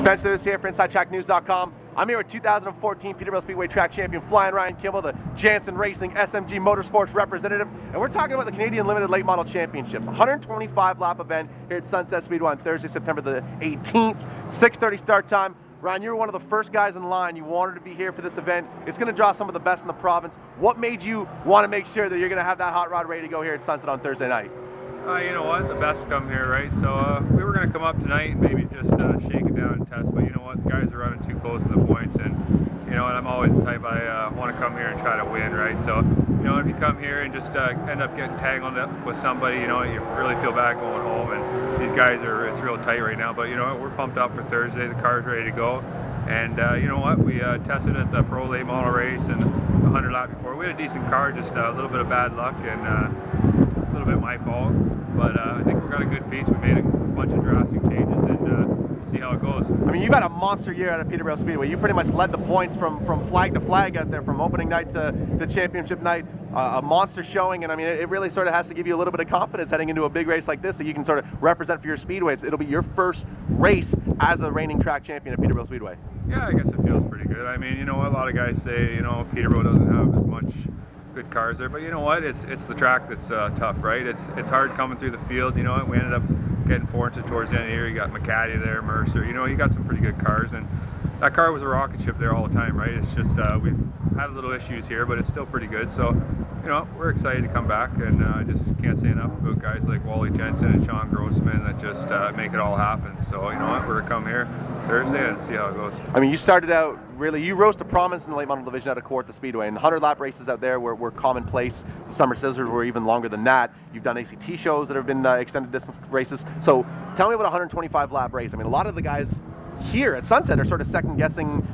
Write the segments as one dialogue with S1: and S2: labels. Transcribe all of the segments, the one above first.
S1: Spencer is here for InsideTrackNews.com. I'm here with 2014 Peterborough Speedway track champion Flyin Kimball, the Jansen Racing SMG Motorsports representative, and we're talking about the Canadian Limited Late Model Championships, 125-lap event here at Sunset Speedway on Thursday, September the 18th, 6:30 start time. Ryan, you were one of the first guys in line. You wanted to be here for this event. It's going to draw some of the best in the province. What made you want to make sure that you're going to have that hot rod ready to go here at Sunset on Thursday night?
S2: You know what? The best come here, right? So we were going to come up tonight and maybe just shake it down and test, but you know what? The guys are running too close to the points, and you know what? I'm always the type I want to come here and try to win, right? So you know, if you come here and just end up getting tangled up with somebody, you know, you really feel bad going home. And these guys it's real tight right now, but you know what? We're pumped up for Thursday. The car's ready to go. And you know what? We tested at the Pro Late Model race and 100 lap before. We had a decent car, just a little bit of bad luck and a little bit my fault. But I think we've got a good piece. We made a bunch of drastic changes, and we'll see how it goes.
S1: I mean, you've had a monster year out of Peterborough Speedway. You pretty much led the points from flag to flag out there, from opening night to championship night. A monster showing, and I mean, it really sort of has to give you a little bit of confidence heading into a big race like this that you can sort of represent for your Speedway. It'll be your first race as a reigning track champion at Peterborough Speedway.
S2: Yeah, I guess it feels pretty good. I mean, you know, a lot of guys say, you know, Peterborough doesn't have as much good cars there, but you know what? It's the track that's tough, right? It's hard coming through the field. You know what? We ended up getting towards the end of the year. You got McCaddy there, Mercer. You know, you got some pretty good cars, and that car was a rocket ship there all the time, right? It's just we've had a little issues here, but it's still pretty good. So, you know, we're excited to come back, and I just can't say enough about guys like Wally Jensen and Sean Grossman that just make it all happen. So, you know what? We're gonna come here Thursday and see how it goes.
S1: I mean, you started out really, you rose to prominence in the late model division out of Court, the Speedway, and 100-lap races out there were commonplace. The Summer Scissors were even longer than that. You've done ACT shows that have been extended distance races. So tell me about a 125-lap race. I mean, a lot of the guys here at Sunset are sort of second-guessing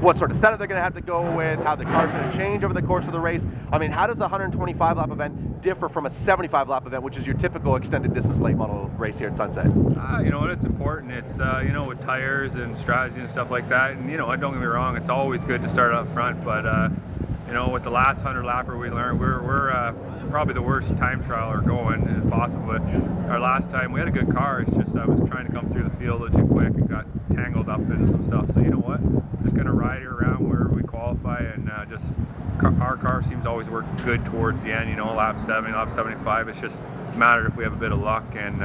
S1: what sort of setup they're going to have to go with, how the car's going to change over the course of the race. I mean, how does a 125-lap event differ from a 75-lap event, which is your typical extended distance late model race here at Sunset?
S2: You know what, it's important. It's, you know, with tires and strategy and stuff like that. And, you know, don't get me wrong, it's always good to start up front. But, you know, with the last 100-lapper we learned, we're probably the worst time trialer going possibly. Our last time, we had a good car. It's just I was trying to come through the field a little too quick and got tangled up into some stuff. So, you know what? Just going to ride it around where we qualify, and our car seems to always work good towards the end, you know, lap 70, lap 75. It's just a matter if we have a bit of luck and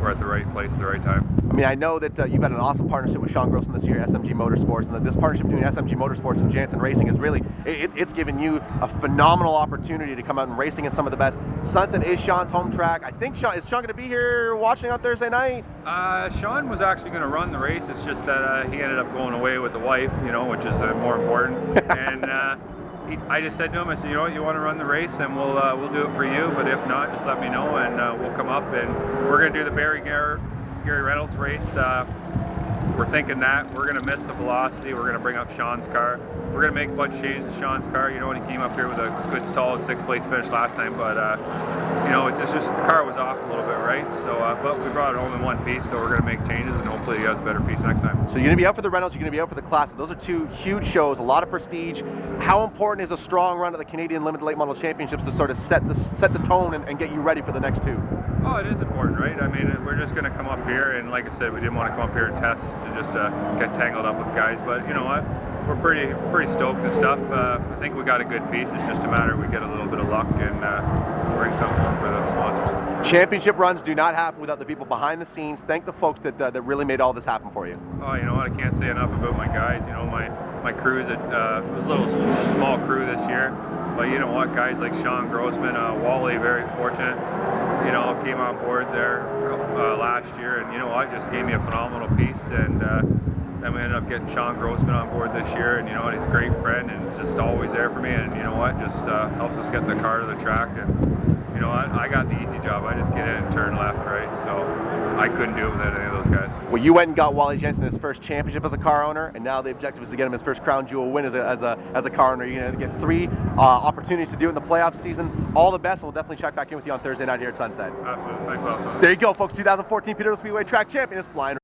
S2: we're at the right place at the right time.
S1: I mean, I know that you've had an awesome partnership with Sean Grossman this year, SMG Motorsports, and that this partnership between SMG Motorsports and Jansen Racing is really, it's given you a phenomenal opportunity to come out and racing in some of the best. Sunset is Sean's home track. I think is Sean going to be here watching on Thursday night?
S2: Sean was actually going to run the race. It's just that he ended up going away with the wife, you know, which is more important. And I just said to him, I said, you know what, you want to run the race, then we'll do it for you. But if not, just let me know, and we'll come up, and we're going to do the Gary Reynolds race. We're thinking that we're going to miss the velocity. We're going to bring up Sean's car. We're going to make a bunch of changes to Sean's car. You know, when he came up here with a good solid 6th place finish last time, but you know, it's just the car was off a little bit, right? So, but we brought it home in one piece, so we're going to make changes, and hopefully he has a better piece next time.
S1: So you're going to be out for the Reynolds, you're going to be out for the Classic. Those are two huge shows, a lot of prestige. How important is a strong run at the Canadian Limited Late Model Championships to sort of set the tone and get you ready for the next two?
S2: Oh, it is important, right? I mean, we're just going to come up here, and like I said, we didn't want to come up here and test to just get tangled up with guys. But you know what? We're pretty stoked and stuff. I think we got a good piece. It's just a matter we get a little bit of luck and bring something for the sponsors.
S1: Championship runs do not happen without the people behind the scenes. Thank the folks that really made all this happen for you.
S2: Oh, you know what? I can't say enough about my guys. You know, my crews. It was a little small crew this year, but you know what? Guys like Sean Grossman, Wally, very fortunate. You know, came on board there last year, and you know what? Just gave me a phenomenal piece, and then we ended up getting Sean Grossman on board this year, and you know what? He's a great friend and just always there for me, and you know what? Just helps us get the car to the track, and you know what? I got the easy job. I just get in and turn left, right? So I couldn't do it without any of those guys.
S1: Well, you went and got Wally Jensen his first championship as a car owner, and now the objective is to get him his first crown jewel win as a car owner. You're going to get 3 opportunities to do it in the playoff season. All the best, and we'll definitely check back in with you on Thursday night here at Sunset.
S2: Absolutely. Thanks a lot.
S1: There you go, folks. 2014 Peterborough Speedway track champion is Flyin.